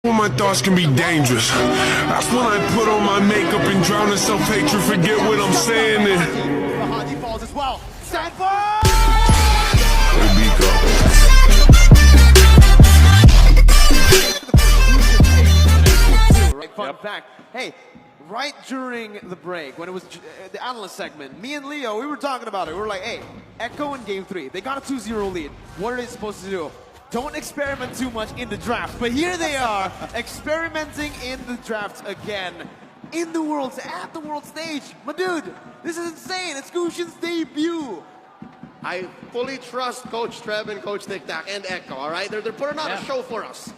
When my thoughts can be dangerous. That's when I put on my makeup and drown in self-hatred. Forget what I'm saying. Haji falls as well. Sanford! Fun fact. Hey, right during the break, when it was the analyst segment, me and Leo, we were talking about it. We were like, hey, Echo in game 3. They got a 2-0 lead. What are they supposed to do? Don't experiment too much in the draft. But here they are, experimenting in the draft again. At the world stage. My dude, this is insane. It's Gusion's debut. I fully trust Coach Trev and Coach Tic Tac and Echo, all right? They're putting on a show for us.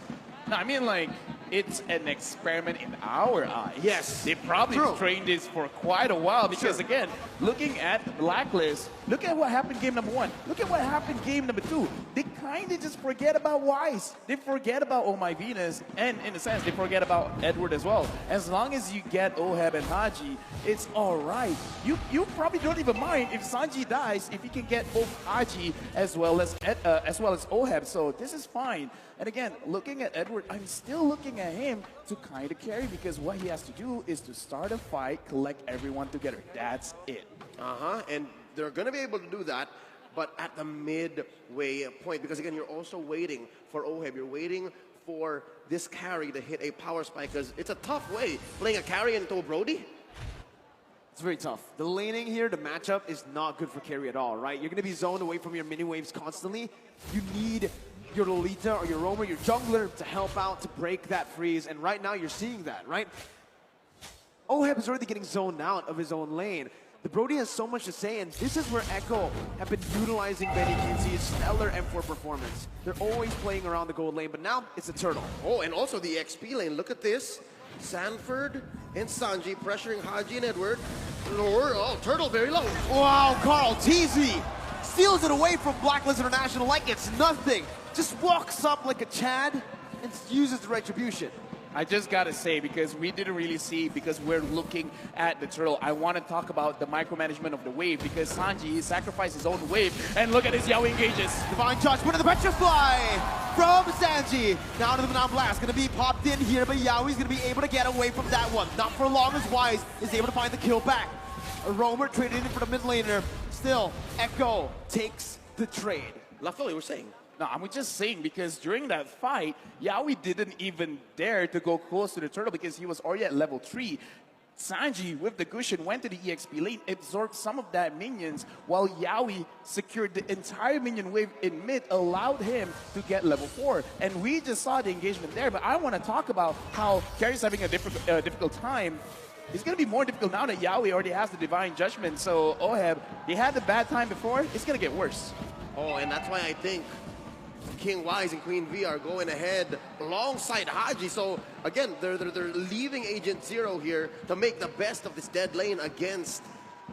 No, I mean, like, it's an experiment in our eyes. Yes. They probably trained this for quite a while because, again, looking at Blacklist, look at what happened game number 1. Look at what happened game number 2. They kind of just forget about Wise. They forget about Oh My Venus, and in a sense, they forget about Edward as well. As long as you get Oheb and Haji, it's all right. You probably don't even mind if Sanji dies if you can get both Haji as well as Oheb. So this is fine. And again, looking at Edward, I'm still looking at him to kind of carry because what he has to do is to start a fight, collect everyone together. That's it. And they're going to be able to do that, but at the midway point, because again, you're also waiting for Oheb. You're waiting for this carry to hit a power spike, because it's a tough way playing a carry into Brody. It's very tough. The laning here, the matchup is not good for carry at all, right? You're going to be zoned away from your mini waves constantly. You need your Lolita or your Roamer, your jungler to help out to break that freeze, and right now you're seeing that, right? Oheb is already getting zoned out of his own lane. The Brody has so much to say, and this is where Echo have been utilizing Benny QC's stellar M4 performance. They're always playing around the gold lane, but now it's a turtle. Oh, and also the XP lane. Look at this. Sanford and Sanji pressuring Haji and Edward. Oh, turtle very low. Wow, Carl TZ steals it away from Blacklist International like it's nothing. Just walks up like a Chad and uses the retribution. I just gotta say, because we didn't really see, because we're looking at the turtle, I want to talk about the micromanagement of the wave, because Sanji sacrificed his own wave, and look at his Yaoi engages. Divine Judgment of the Petrify from Sanji. Now to the Banana Blast, gonna be popped in here, but Yaoi's gonna be able to get away from that one. Not for long as Wise is able to find the kill back. A Roamer traded in for the mid laner. Still, Echo takes the trade. Lafo, you were saying? No, I'm just saying, because during that fight, Yaoi didn't even dare to go close to the turtle because he was already at level 3. Sanji, with the Gusion, went to the EXP lane, absorbed some of that minions, while Yaoi secured the entire minion wave in mid, allowed him to get level 4. And we just saw the engagement there, but I want to talk about how Carrie's having a difficult time. It's going to be more difficult now that Yaoi already has the Divine Judgment, so Oheb, they had the bad time before, it's going to get worse. Oh, and that's why I think King Wise and Queen V are going ahead alongside Haji. So again, they're leaving Agent Zero here to make the best of this dead lane against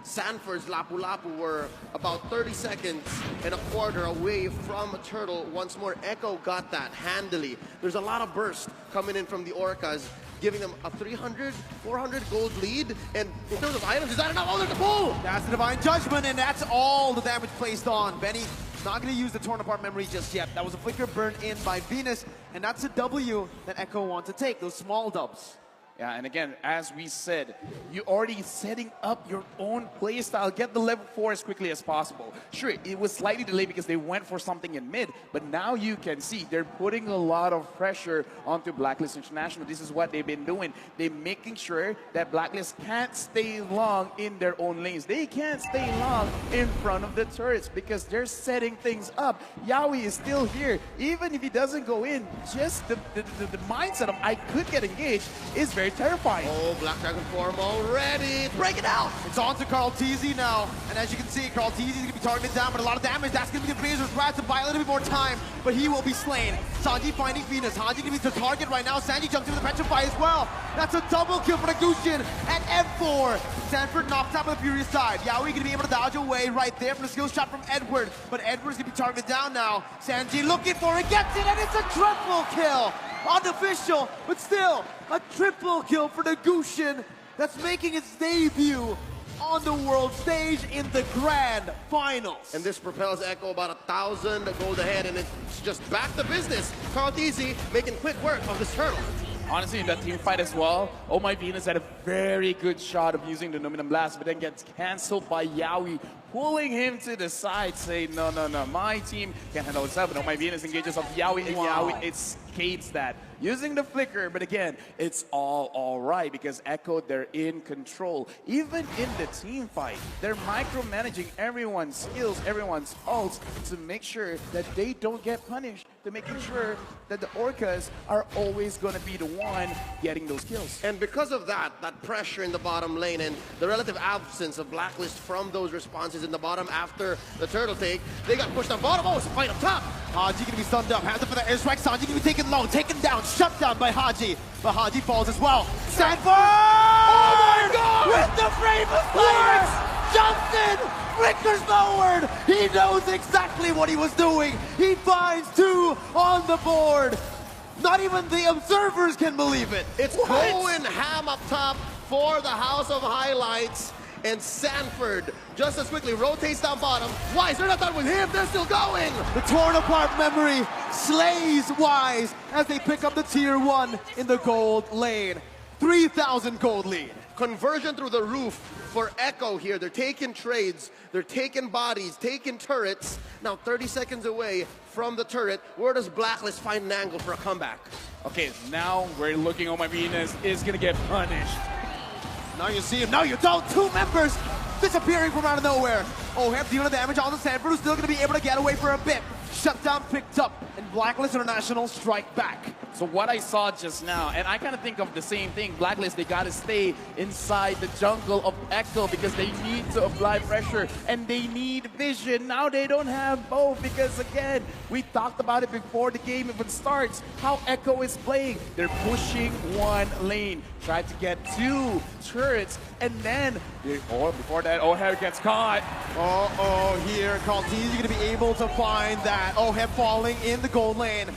Sanford's Lapu Lapu. We're about 30 seconds and a quarter away from Turtle. Once more, Echo got that handily. There's a lot of burst coming in from the Orcas, giving them a 300, 400 gold lead. And in terms of items, is that enough? Oh, there's the pull! That's the Divine Judgment, and that's all the damage placed on. Benny not going to use the torn apart memory just yet. That was a flicker burned in by Venus, and that's a W that Echo wants to take, those small dubs. Yeah, and again, as we said, you're already setting up your own playstyle. Get the level 4 as quickly as possible. Sure, it was slightly delayed because they went for something in mid, but now you can see they're putting a lot of pressure onto Blacklist International. This is what they've been doing. They're making sure that Blacklist can't stay long in their own lanes. They can't stay long in front of the turrets because they're setting things up. Yaoi is still here. Even if he doesn't go in, just the mindset of I could get engaged is very terrifying. Oh, Black Dragon form already. Break it out. It's on to Carl TZ now. And as you can see, Carl TZ is going to be targeted down, but a lot of damage. That's going to be the Blazers Rat to buy a little bit more time, but he will be slain. Sanji finding Venus. Haji going to be the target right now. Sanji jumps into the Petrify as well. That's a double kill for the Gusion at M4. Sanford knocked out by the Furious side. Yaoi going to be able to dodge away right there from the skill shot from Edward, but Edward's going to be targeted down now. Sanji looking for it, gets it, and it's a triple kill. Unofficial, but still a triple kill for the Gusion that's making its debut on the world stage in the grand finals. And this propels Echo about 1,000 gold ahead, and it's just back to business. Carl TZ making quick work of this turtle. Honestly, in that team fight as well, Oh My Venus had a very good shot of using the Luminum Blast, but then gets cancelled by Yaoi, pulling him to the side, saying, no, no, no, my team can handle itself. And Oh My Venus engages off Yaoi, and Yaoi escapes that. Using the flicker, but again, it's all right because Echo, they're in control. Even in the team fight, they're micromanaging everyone's skills, everyone's ults to make sure that they don't get punished, to making sure that the Orcas are always going to be the one getting those kills. And because of that pressure in the bottom lane and the relative absence of Blacklist from those responses in the bottom after the turtle take, they got pushed on bottom. Oh, it's a fight up top. Haji gonna be stunned up, hands up for the airstrike. Sanji gonna be taken low, taken down, shut down by Haji. But Haji falls as well. Sanford! Oh my God! With the frame of fire! Jumps in, flickers forward. He knows exactly what he was doing. He finds 2 on the board. Not even the observers can believe it. It's going ham up top for the House of Highlights. And Sanford just as quickly rotates down bottom. Wise, they're not done with him, they're still going! The torn apart memory slays Wise as they pick up the tier 1 in the gold lane. 3,000 gold lead. Conversion through the roof for Echo here. They're taking trades, they're taking bodies, taking turrets. Now 30 seconds away from the turret. Where does Blacklist find an angle for a comeback? Okay, now we're looking, Oh My Venus is going to get punished. Now you see him, now you don't. 2 members disappearing from out of nowhere. Oh, have dealing damage on the Sanford, who's still going to be able to get away for a bit. Shutdown picked up, and Blacklist International strike back. So what I saw just now, and I kind of think of the same thing, Blacklist, they got to stay inside the jungle of Echo because they need to apply pressure and they need vision. Now they don't have both because, again, we talked about it before the game even starts, how Echo is playing. They're pushing one lane, try to get 2 turrets, and then, before that, Oheb gets caught. Here, Kaltizi going to be able to find that. Oheb falling in the gold lane.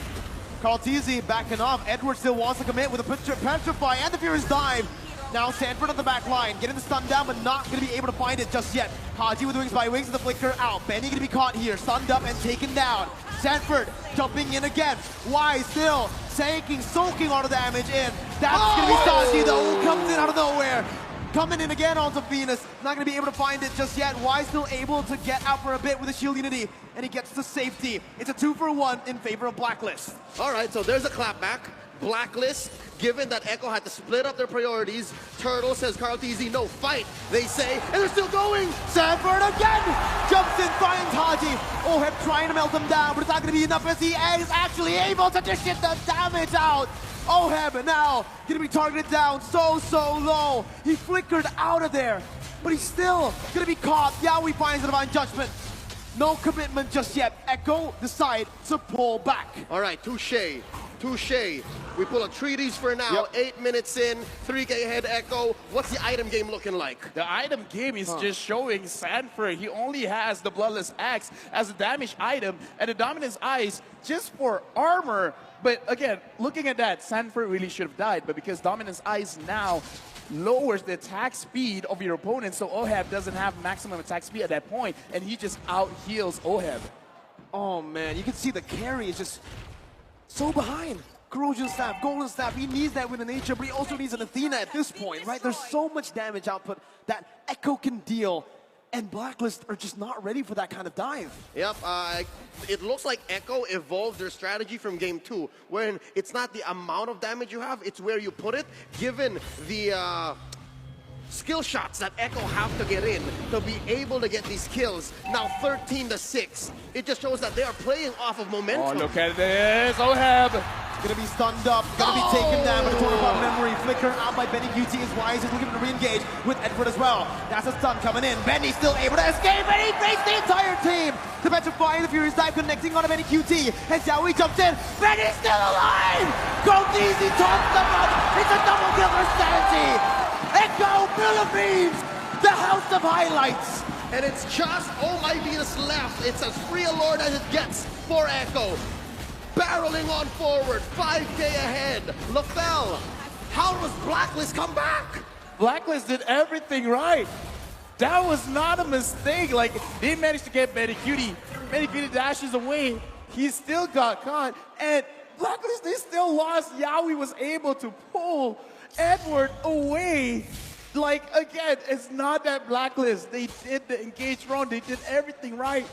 Kaltizi backing off. Edward still wants to commit with a Petrify and the Furious Dive. Now Sanford on the back line, getting the stun down, but not going to be able to find it just yet. Haji with Wings by Wings and the Flicker out. Benny going to be caught here, stunned up and taken down. Sanford jumping in again. Wise still soaking all the damage in. That's going to be Sanji though, who comes in out of nowhere. Coming in again onto Venus, not going to be able to find it just yet. Wise still able to get out for a bit with the shield unity, and he gets to safety. It's a 2-for-1 in favor of Blacklist. All right, so there's a clapback. Blacklist, given that Echo had to split up their priorities, Turtle says Kaltizi, no, fight, they say, and they're still going! Sanford again! Jumps in, finds Haji. Oheb trying to melt him down, but it's not going to be enough as he is actually able to dish the damage out. Oheb now going to be targeted down so low. He flickered out of there, but he's still going to be caught. Yaoi finds the Divine Judgment. No commitment just yet. Echo decide to pull back. All right, touche. We pull a treaties for now. Yep. 8 minutes in, 3K ahead Echo. What's the item game looking like? The item game is just showing Sanford. He only has the Bloodless Axe as a damage item and the Dominance Eyes just for armor. But again, looking at that, Sanford really should have died. But because Dominance Eyes now lowers the attack speed of your opponent, so Oheb doesn't have maximum attack speed at that point, and he just out-heals Oheb. Oh man, you can see the carry is just so behind. Corrosion Staff, Golden Staff, he needs that with a nature, but he also needs an Athena at this point, right? There's so much damage output that Echo can deal, and Blacklist are just not ready for that kind of dive. Yep, it looks like Echo evolved their strategy from game 2, wherein it's not the amount of damage you have, it's where you put it, given the skill shots that Echo have to get in to be able to get these kills. Now 13-6. It just shows that they are playing off of momentum. Oh, look at this. Oheb gonna be stunned up, gonna be taken down by the torn apart memory. Flicker out by Benny QT is Wise is looking to re-engage with Edward as well. That's a stun coming in. Benny still able to escape, and he fakes the entire team. The Petrify, the Furious Dive connecting on a Benny QT. And Xiaoi jumps in. Benny's still alive! Go easy, talks about. It's a double kill for Sanji. Echo Philippines, the House of Highlights. And it's just Oh My Venus left. It's as free a lord as it gets for Echo. Barreling on forward, 5K ahead. LaFell, how does Blacklist come back? Blacklist did everything right. That was not a mistake. Like, they managed to get Betty Cutie. Betty Cutie dashes away. He still got caught. And Blacklist, they still lost. Yaoi was able to pull Edward away. Like, again, it's not that Blacklist. They did the engage run. They did everything right.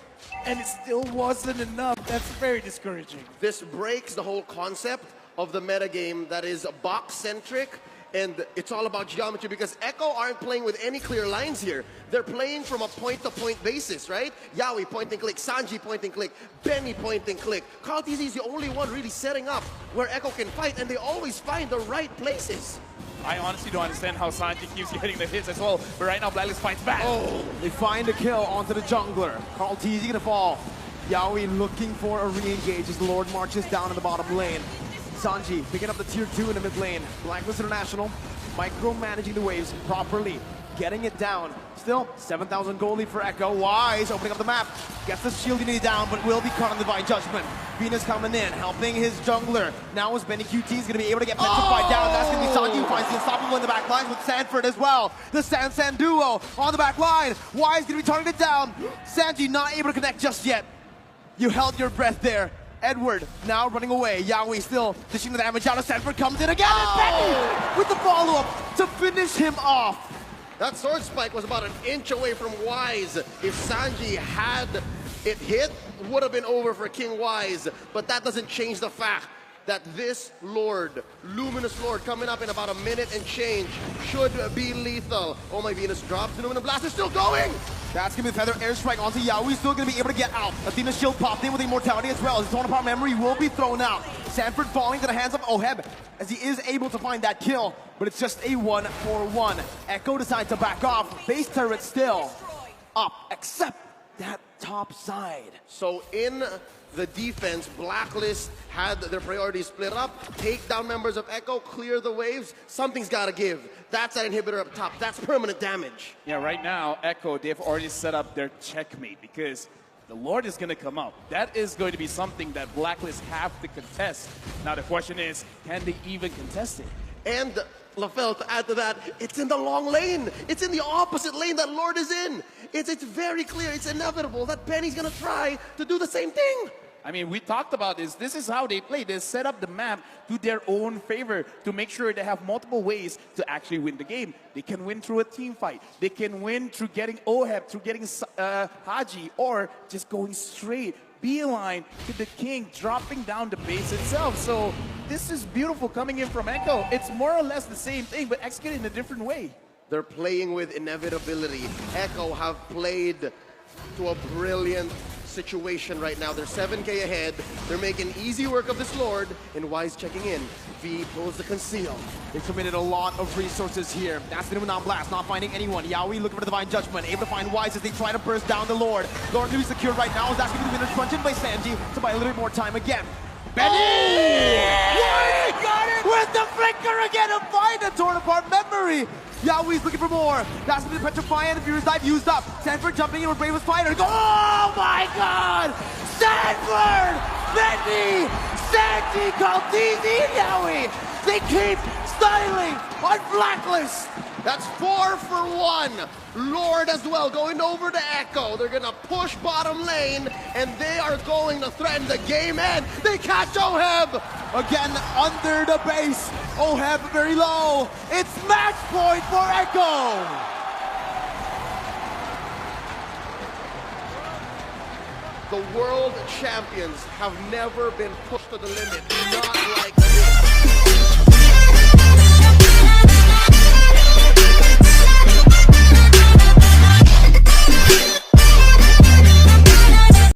And it still wasn't enough. That's very discouraging. This breaks the whole concept of the metagame that is box-centric, and it's all about geometry because Echo aren't playing with any clear lines here. They're playing from a point-to-point basis, right? Yaoi point and click, Sanji point and click, Benny point and click. Carl TZ is the only one really setting up where Echo can fight, and they always find the right places. I honestly don't understand how Sanji keeps getting the hits as well, but right now Blacklist fights back. Oh, they find a kill onto the jungler. Carl TZ gonna fall. Yaoi looking for a re-engage as the Lord marches down in the bottom lane. Sanji picking up the tier 2 in the mid lane. Blacklist International micromanaging the waves properly, getting it down. Still, 7,000 gold lead for Echo. Wise opening up the map. Gets the shield unity down, but will be caught on Divine Judgment. Venus coming in, helping his jungler. Now is Benny QT is going to be able to get petrified down. That's going to be Sanji who finds the unstoppable in the back line with Sanford as well. The San duo on the back line. Wise going to be targeted down. Sanji not able to connect just yet. You held your breath there. Edward now running away. Yaoi still dishing the damage out. Sanford comes in again. And Benny with the follow-up to finish him off. That sword spike was about an inch away from Wise. If Sanji had it hit, would have been over for King Wise. But that doesn't change the fact that this Lord, Luminous Lord, coming up in about a minute and change, should be lethal. Oh my, Venus drops. The Luminous Blast is still going. That's going to be the Feather Airstrike onto Yaoi. Still going to be able to get out. Athena's shield popped in with Immortality as well. His torn apart memory will be thrown out. Sanford falling to the hands of Oheb as he is able to find that kill. But it's just a 1-for-1. Echo decides to back off. Base turret still up, except that top side. So in the defense, Blacklist had their priorities split up. Take down members of Echo, clear the waves. Something's got to give. That's that inhibitor up top. That's permanent damage. Yeah, right now, Echo, they've already set up their checkmate because the Lord is going to come out. That is going to be something that Blacklist have to contest. Now the question is, can they even contest it? And LaFell, to add to that, it's in the long lane. It's in the opposite lane that Lord is in. It's very clear, it's inevitable that Benny's gonna try to do the same thing. I mean, we talked about this. This is how they play. They set up the map to their own favor to make sure they have multiple ways to actually win the game. They can win through a team fight. They can win through getting Oheb, through getting Haji, or just going straight beeline to the king, dropping down the base itself. So this is beautiful coming in from Echo. It's more or less the same thing, but executed in a different way. They're playing with inevitability. Echo have played to a brilliant situation right now. They're 7K ahead. They're making easy work of this Lord, and Wise checking in. V pulls the conceal. They've committed a lot of resources here. That's the non blast, not finding anyone. Yaoi looking for the Divine Judgment, able to find Wise as they try to burst down the Lord. Lord to be secured right now is asking to be punching by Sanji to buy a little bit more time again. Benny! Wise got it! With the flicker again to find a torn apart memory. Yaoi's looking for more. That's going to be Petrifying. The Furious Dive used up. Sanford jumping in with Bravest Fighter. Oh my god! Sanford! Benny! Sanji, Kaltizi, Yaoi! They keep styling on Blacklist! That's 4 for 1. Lord as well going over to Echo. They're gonna push bottom lane, and they are going to threaten the game end. They catch Oheb! Again, under the base. Oheb very low. It's match point for Echo! The world champions have never been pushed to the limit. Not like